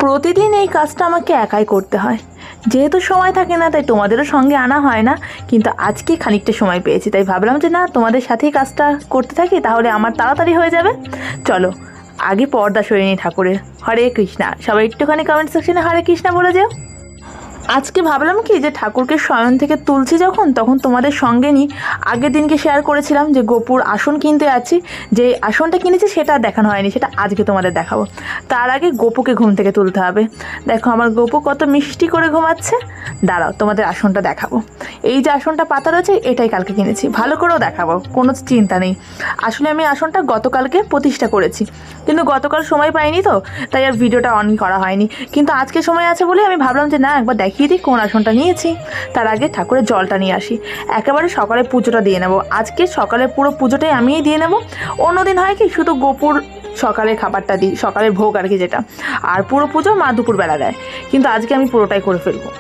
প্রতিদিন এই কাজটা আমাকে একাই করতে হয়, যেহেতু সময় থাকে না তাই তোমাদেরও সঙ্গে আনা হয় না। কিন্তু আজকে খানিকটা সময় পেয়েছি, তাই ভাবলাম যে না, তোমাদের সাথেই কাজটা করতে থাকি, তাহলে আমার তাড়াতাড়ি হয়ে যাবে। চলো আগে পর্দা সরিয়ে নিই ঠাকুরের। হরে কৃষ্ণা। সবাই একটুখানি কমেন্ট সেকশনে হরে কৃষ্ণা বলে যাও। আজকে ভাবলাম কি যে ঠাকুরকে শয়ন থেকে তুলছি যখন, তখন তোমাদের সঙ্গে নিই। আগের দিনকে শেয়ার করেছিলাম যে গোপুর আসন কিনতে যাচ্ছি, যে আসনটা কিনেছি সেটা দেখানো হয়নি, সেটা আজকে তোমাদের দেখাবো। তার আগে গোপুকে ঘুম থেকে তুলতে হবে। দেখো আমার গোপু কত মিষ্টি করে ঘুমাচ্ছে। দাঁড়াও তোমাদের আসনটা দেখাবো। এই যে আসনটা পাতা রয়েছে এটাই কালকে কিনেছি, ভালো করেও দেখাবো, কোনো চিন্তা নেই। আসলে আমি আসনটা গতকালকে প্রতিষ্ঠা করেছি, কিন্তু গতকাল সময় পাইনি, তো তাই আর ভিডিওটা অন করা হয়নি। কিন্তু আজকে সময় আছে বলে আমি ভাবলাম যে না, একবার দেখিয়ে দিই কোন আসনটা নিয়েছি। তার আগে ঠাকুরের জলটা নিয়ে আসি, একেবারে সকালে পুজোটা দিয়ে নেব। আজকে সকালে পুরো পুজোটাই আমিই দিয়ে নেব। অন্যদিন হয় কি শুধু গোপুর সকালের খাবারটা দিই, সকালের ভোগ আর কি যেটা, আর পুরো পুজো মা দুপুরবেলা দেয়। কিন্তু আজকে আমি পুরোটাই করে ফেলবো।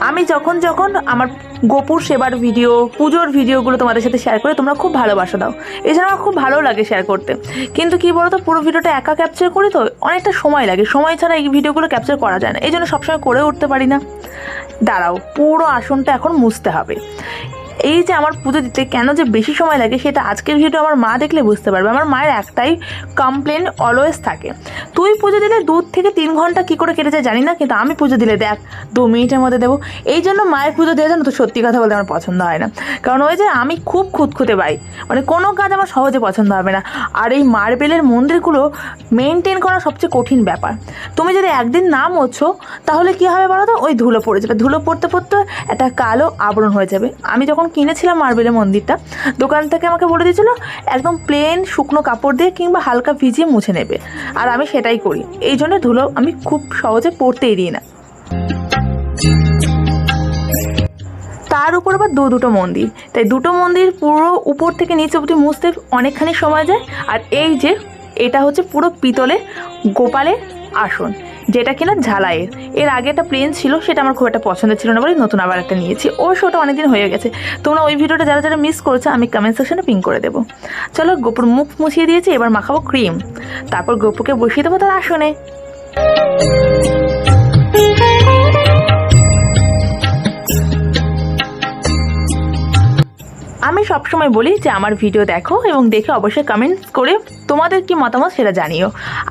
আমি যখন যখন আমার গোপুর সেবার ভিডিও, পুজোর ভিডিওগুলো তোমাদের সাথে শেয়ার করে তোমরা খুব ভালোবাসা দাও, এই জন্য আমার খুব ভালো লাগে শেয়ার করতে। কিন্তু কী বলো তো, পুরো ভিডিওটা একা ক্যাপচার করি তো অনেকটা সময় লাগে, সময় ছাড়া এই ভিডিওগুলো ক্যাপচার করা যায় না, এই জন্য সবসময় করে উঠতে পারি না। দাঁড়াও, পুরো আসনটা এখন মুছতে হবে। এই যে আমার পুজো দিতে কেন যে বেশি সময় লাগে সেটা আজকের ভিডিও আমার মা দেখলে বুঝতে পারবে। আমার মায়ের একটাই কমপ্লেন অলওয়েজ থাকে, তুই পুজো দিলে 2 থেকে 3 ঘন্টা কী করে কেটে যায় জানি না, কিন্তু আমি পুজো দিলে দেখ 2 মিনিটের মধ্যে দেবো। এই জন্য মায়ের পুজো দেওয়া যেন তো সত্যি কথা বলতে আমার পছন্দ হয় না, কারণ ওই যে আমি খুব খুঁতখুঁতে পাই, মানে কোনো কাজ আমার সহজে পছন্দ হবে না। আর এই মার্বেলের মন্দিরগুলো মেনটেন করা সবচেয়ে কঠিন ব্যাপার। তুমি যদি একদিন না মোছো তাহলে কী হবে বলো তো, ওই ধুলো পড়ে যাবে, ধুলো পড়তে পড়তে একটা কালো আবরণ হয়ে যাবে। আমি যখন কিনেছিলাম মার্বেলের মন্দিরটা, দোকান থেকে আমাকে বলে দিয়েছিল একদম প্লেন শুকনো কাপড় দিয়ে কিংবা হালকা ভিজিয়ে মুছে নেবে, আর আমি সেটাই করি। এই জন্য ধুলো আমি খুব সহজে পড়তেই দিই না। তার উপর আবার দুটো মন্দির, তাই দুটো মন্দির পুরো উপর থেকে নিচে অবধি মুছতে অনেকখানি সময় যায়। আর এই যে এটা হচ্ছে পুরো পিতলের গোপালের আসন, যেটা কিনা ঝালাইয়ের। এর আগে একটা প্লেন ছিল, সেটা আমার খুব একটা পছন্দ ছিল না বলে নতুন আবার একটা নিয়েছি। ওই শোটা অনেকদিন হয়ে গেছে, তোমরা ওই ভিডিওটা যারা যারা মিস করেছো আমি কমেন্ট সেকশনে পিন করে দেবো। চলো গোপুর মুখ মুছিয়ে দিয়েছি, এবার মাখাবো ক্রিম, তারপর গোপুকে বসিয়ে দেবো তার আসনে। আমি সবসময় বলি যে আমার ভিডিও দেখো এবং দেখে অবশ্যই কমেন্টস করে তোমাদের কি মতামত সেটা জানিও।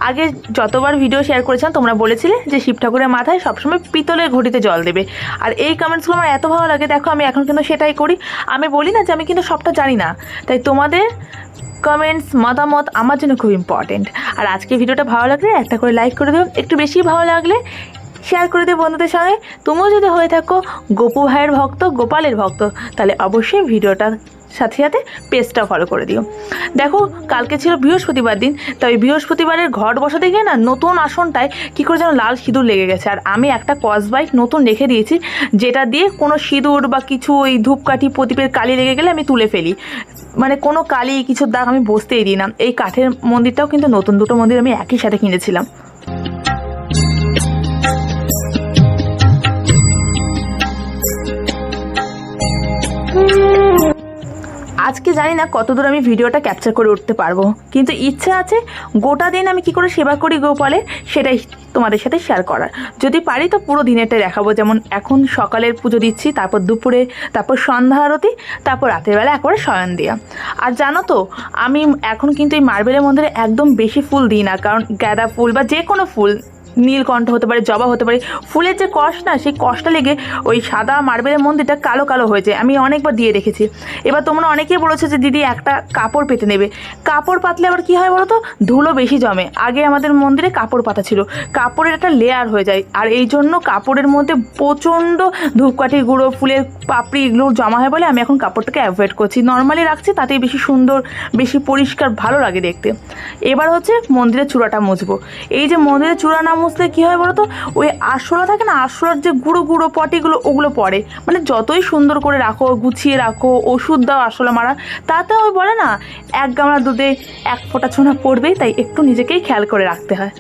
আগে যতবার ভিডিও শেয়ার করেছিলাম তোমরা বলেছিলে যে শিব ঠাকুরের মাথায় সবসময় পিতলের ঘটিতে জল দেবে, আর এই কমেন্টসগুলো আমার এত ভালো লাগে। দেখো আমি এখন কিন্তু সেটাই করি। আমি বলি না যে আমি কিন্তু সবটা জানি না, তাই তোমাদের কমেন্টস মতামত আমার জন্য খুব ইম্পর্টেন্ট। আর আজকে ভিডিওটা ভালো লাগলে একটা করে লাইক করে দেবো, একটু বেশি ভালো লাগলে শেয়ার করে দেবো বন্ধুদের সঙ্গে। তুমিও যদি হয়ে থাকো গোপু ভাইয়ের ভক্ত, গোপালের ভক্ত, তাহলে অবশ্যই ভিডিওটার সাথে সাথে পেজটা ফলো করে দিও। দেখো কালকে ছিল বৃহস্পতিবার দিন, তাই বৃহস্পতিবারের ঘট বসাতে গিয়ে না নতুন আসনটায় কী করে যেন লাল সিঁদুর লেগে গেছে। আর আমি একটা কসবাইট নতুন রেখে দিয়েছি, যেটা দিয়ে কোনো সিঁদুর বা কিছু ওই ধূপকাঠি প্রদীপের কালি লেগে গেলে আমি তুলে ফেলি, মানে কোনো কালি কিছুর দাগ আমি বসতেই দিই না। এই কাঠের মন্দিরটাও কিন্তু নতুন, দুটো মন্দির আমি একই সাথে কিনেছিলাম। আজকে জানি না কতদূর আমি ভিডিওটা ক্যাপচার করে উঠতে পারবো, কিন্তু ইচ্ছে আছে গোটা দিন আমি কি করে সেবা করি গোপালের সেটাই তোমাদের সাথে শেয়ার করার। যদি পারি তো পুরো দিনেরটাই দেখাবো, যেমন এখন সকালের পুজো দিচ্ছি, তারপর দুপুরে, তারপর সন্ধ্যা আরতি, তারপর রাতের বেলা একবারে শয়ন দেওয়া। আর জানো তো আমি এখন কিন্তু এই মার্বেলের মন্দিরে একদম বেশি ফুল দিই না, কারণ গাঁদা ফুল বা যে কোনো ফুল, নীলকণ্ঠ হতে পারে, জবা হতে পারে, ফুলের যে কষ না, সেই কষটা লেগে ওই সাদা মার্বেলের মন্দিরটা কালো কালো হয়ে যায়। আমি অনেকবার দিয়ে রেখেছি। এবার তোমরা অনেকেই বলেছো যে দিদি একটা কাপড় পেতে নেবে, কাপড় পাতলে আবার কী হয় বলো তো, ধুলো বেশি জমে। আগে আমাদের মন্দিরে কাপড় পাতা ছিল, কাপড়ের একটা লেয়ার হয়ে যায়, আর এই জন্য কাপড়ের মধ্যে প্রচণ্ড ধূপকাঠি গুঁড়ো, ফুলের পাপড়ি এগুলো জমা হয় বলে আমি এখন কাপড়টাকে অ্যাভয়েড করছি, নর্মালি রাখছি, তাতেই বেশি সুন্দর, বেশি পরিষ্কার ভালো লাগে দেখতে। এবার হচ্ছে মন্দিরের চূড়াটা মুছবো। এই যে মন্দিরের চূড়া না মুছলে কী হয় বলো তো, ওই আরশোলা থাকে না, আরশোলার যে গুঁড়ো গুঁড়ো পটিগুলো ওগুলো পড়ে, মানে যতই সুন্দর করে রাখো, গুছিয়ে রাখো, ওষুধ দাও আরশোলা মারা, তাতে ওই বলে না 1 গামলা দুধে 1 ফোঁটা ছোনা পড়বেই, তাই একটু নিজেকেই খেয়াল করে রাখতে হয়।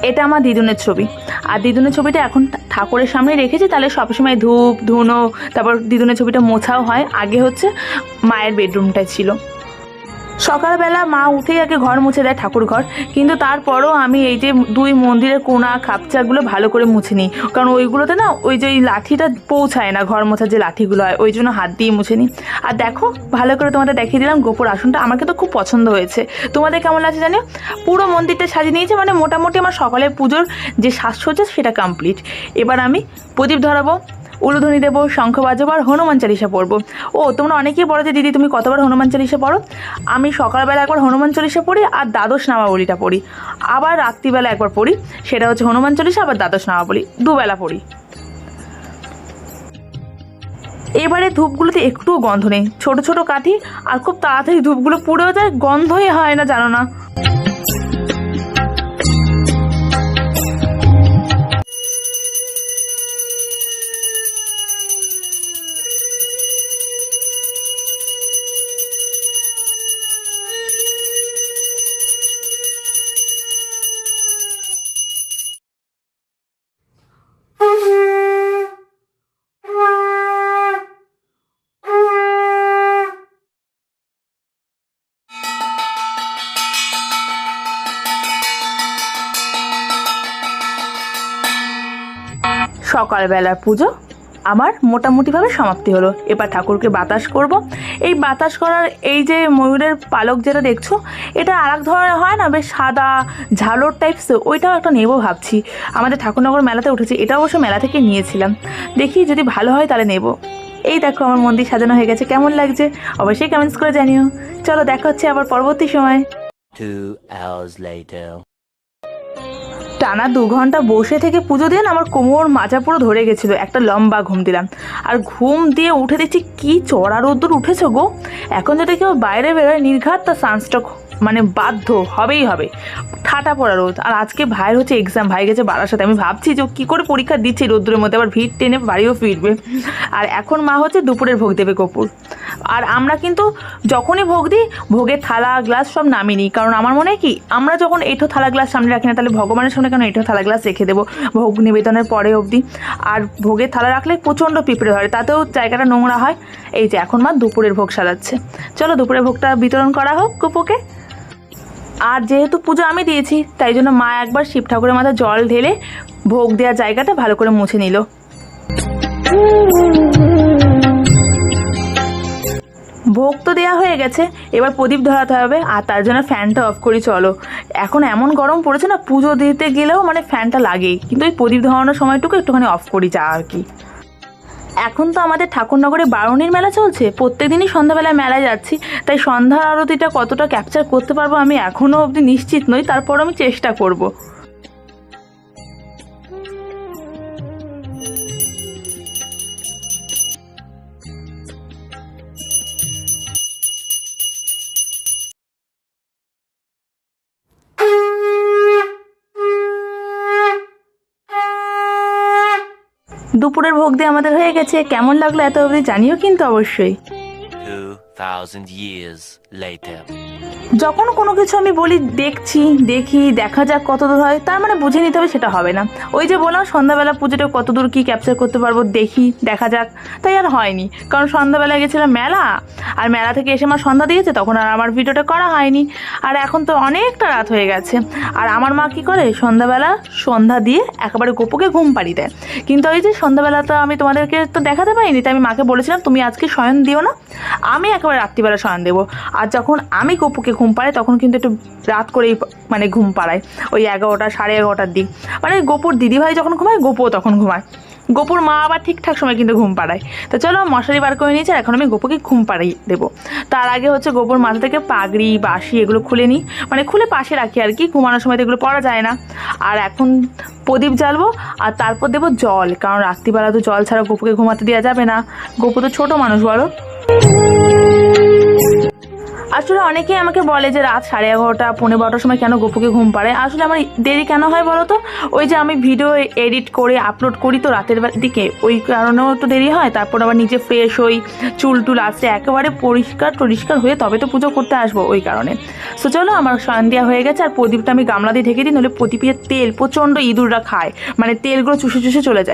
এটা আমার দিদুনের ছবি, আর দিদুনের ছবিটা এখন ঠাকুরের সামনে রেখেছি, তাহলে সবসময় ধূপ ধুনো, তারপর দিদুনের ছবিটা মোছাও হয়। আগে হচ্ছে মায়ের বেডরুমটাই ছিল। সকালবেলা মা উঠেই আগে ঘর মুছে দেয়, ঠাকুর ঘর, কিন্তু তারপরও আমি এই যে দুই মন্দিরের কোণা খাপচাগুলো ভালো করে মুছে নিই, কারণ ওইগুলোতে না ওই যে লাঠিটা পৌঁছায় না, ঘর মোছার যে লাঠিগুলো হয় ওই জন্য হাত দিয়ে মুছে নিই। আর দেখো ভালো করে তোমাদের দেখিয়ে দিলাম গোপুর আসনটা, আমার কিন্তু খুব পছন্দ হয়েছে। তোমাদের কেমন লাগছে জানিও। পুরো মন্দিরটা সাজিয়ে নিয়েছে, মানে মোটামুটি আমার সকালের পুজোর যে সাজসজ্জা সেটা কমপ্লিট। এবার আমি প্রদীপ ধরাবো, উলুধ্বনি দেবো, শঙ্খ বাজাবো আর হনুমান চালিশা পড়বো। ও তোমরা অনেকেই বলো যে দিদি তুমি কতবার হনুমান চালিশা পড়ো। আমি সকালবেলা একবার হনুমান চালিশা পড়ি আর দ্বাদশ নামাবলীটা পড়ি, আবার রাত্রিবেলা একবার পড়ি, সেটা হচ্ছে হনুমান চালিশা আবার দ্বাদশ নামাবলী, দুবেলা পড়ি। এবারে ধূপগুলোতে একটুও গন্ধ নেই, ছোট ছোট কাঠি, আর খুব তাড়াতাড়ি ধূপগুলো পুড়েও যায়, গন্ধই হয় না জানো না। সকালবেলার পুজো আমার মোটামুটিভাবে সমাপ্তি হলো। এবার ঠাকুরকে বাতাস করব। এই বাতাস করার এই যে ময়ূরের পালক যেটা দেখছো, এটা আর এক ধরনের হয় না, বেশ সাদা ঝালর টাইপস, ওইটাও একটা নেবো ভাবছি। আমাদের ঠাকুরনগর মেলাতে উঠেছে, এটা অবশ্য মেলা থেকে নিয়েছিলাম, দেখি যদি ভালো হয় তাহলে নেব। এই দেখো আমার মন্দির সাজানো হয়ে গেছে, কেমন লাগছে অবশ্যই কমেন্টস করে জানিও। চলো দেখা হচ্ছে আবার পরবর্তী সময়। 2 hours later. টানা 2 ঘন্টা বসে থেকে পুজো দিয়ে আমার কোমর মাজা পুরো ধরে গেছিলো, একটা লম্বা ঘুম দিলাম, আর ঘুম দিয়ে উঠে দেখছি কি চড়া রোদ্দুর উঠেছে গো। এখন যদি কেউ বাইরে বেরোয় নির্ঘাত তার সানস্ট্রোক মানে বাধ্য হবেই হবে, ঠাটা পড়া রোদ। আর আজকে ভাইয়ের হচ্ছে এক্সাম, ভাই গেছে বারাসাতে, আমি ভাবছি যে কী করে পরীক্ষা দিচ্ছে রোদ্দুরের মধ্যে, আবার ভিড় টেনে বাড়িও ফিরবে। আর এখন মা হচ্ছে দুপুরের ভোগ দেবে কপুর। আর আমরা কিন্তু যখনই ভোগ দিই ভোগের থালা গ্লাস সব নামিয়ে নিই, কারণ আমার মনে হয় কি আমরা যখন এঁঠো থালা গ্লাস সামনে রাখি না, তাহলে ভগবানের সামনে কেন এঁঠো থালা গ্লাস রেখে দেবো ভোগ নিবেদনের পরে অবধি। আর ভোগের থালা রাখলে প্রচণ্ড পিঁপড়ে ধরে, তাতেও জায়গাটা নোংরা হয়। এই যে এখন মা দুপুরের ভোগ সাজাচ্ছে, চলো দুপুরের ভোগটা বিতরণ করা হোক কপুকে। আর যেহেতু পুজো আমি দিয়েছি তাই জন্য মা একবার শিব ঠাকুরের মাথায় জল ঢেলে ভোগ দেওয়ার জায়গাটা ভালো করে মুছে নিল। ভোগ তো দেওয়া হয়ে গেছে, এবার প্রদীপ ধরাতে হবে, আর তার জন্য ফ্যানটা অফ করি। চলো, এখন এমন গরম পড়েছে না, পুজো দিতে গেলেও মানে ফ্যানটা লাগেই, কিন্তু ওই প্রদীপ ধরানোর সময়টুকু একটুখানি অফ করি যা আর কি। এখন তো আমাদের ঠাকুরনগরে বারুণীর মেলা চলছে, প্রত্যেক দিনই সন্ধ্যাবেলায় মেলায় যাচ্ছি, তাই সন্ধ্যার আরতিটা কতটা ক্যাপচার করতে পারবো আমি এখনও অবধি নিশ্চিত নই, তারপর আমি চেষ্টা করব। দুপুরের ভোগ দিয়ে আমাদের হয়ে গেছে, কেমন লাগলো এত অবধি জানিও কিন্তু অবশ্যই। 2000 years later. যখন কোনো কিছু আমি বলি দেখি দেখা যাক কত দূর হয়, তার মানে বুঝে নিতে হবে সেটা হবে না। ওই যে বললাম সন্ধ্যাবেলা পুজোটা কত দূর কী ক্যাপচার করতে পারবো দেখা যাক, তাই আর হয়নি। কারণ সন্ধ্যাবেলায় গেছিলাম মেলা, আর মেলা থেকে এসে আমার সন্ধ্যা দিয়েছে, তখন আর আমার ভিডিওটা করা হয়নি। আর এখন তো অনেকটা রাত হয়ে গেছে, আর আমার মা কী করে সন্ধ্যাবেলা সন্ধ্যা দিয়ে একেবারে গোপুকে ঘুম পাড়িয়ে দেয়। কিন্তু ওই যে সন্ধ্যাবেলা তো আমি তোমাদেরকে তো দেখাতে পারিনি, তাই আমি মাকে বলেছিলাম তুমি আজকে শয়ন দিও না, আমি একেবারে রাত্রিবেলা শয়ন দেবো। আর যখন আমি গোপুকে ঘুম পাড়াই তখন কিন্তু একটু রাত করেই মানে ঘুম পাড়াই, ওই 11টা 11:30 দিক, মানে গোপুর দিদিভাই যখন ঘুমায় গোপুও তখন ঘুমায়, গোপুর মা আবার ঠিকঠাক সময় কিন্তু ঘুম পাড়ায়। তো চলো মশারি বার করে নিয়েছি, এখন আমি গোপুকে ঘুম পাড়িয়ে দেবো। তার আগে হচ্ছে গোপুর মাথা থেকে পাগড়ি বাঁশি এগুলো খুলে নিই, মানে খুলে পাশে রাখি আর কি, ঘুমানোর সময় তো এগুলো পরা যায় না। আর এখন প্রদীপ জ্বালবো, আর তারপর দেবো জল, কারণ রাত্রিবেলা তো জল ছাড়া গোপুকে ঘুমাতে দেওয়া যাবে না, গোপু তো ছোটো মানুষ বলো। আসলে অনেকেই আমাকে বলে যে রাত 11:30 11:45 সময় কেন গোপুকে ঘুম পাড়ায়। আসলে আমার দেরি কেন হয় বলো তো, ওই যে আমি ভিডিও এডিট করে আপলোড করি তো রাতের দিকে, ওই কারণেও একটু দেরি হয়। তারপর আবার নিজে ফ্রেশ হই, চুল টুল আসছে একেবারে পরিষ্কার হয়ে তবে তো পুজো করতে আসবো, ওই কারণে। সো চলো আমার শয়ন দেওয়া হয়ে গেছে, আর প্রদীপটা আমি গামলা দিয়ে ঢেকে দিই, নইলে প্রদীপের তেল প্রচণ্ড ইঁদুররা খায়, মানে তেলগুলো চুষে চলে যায়।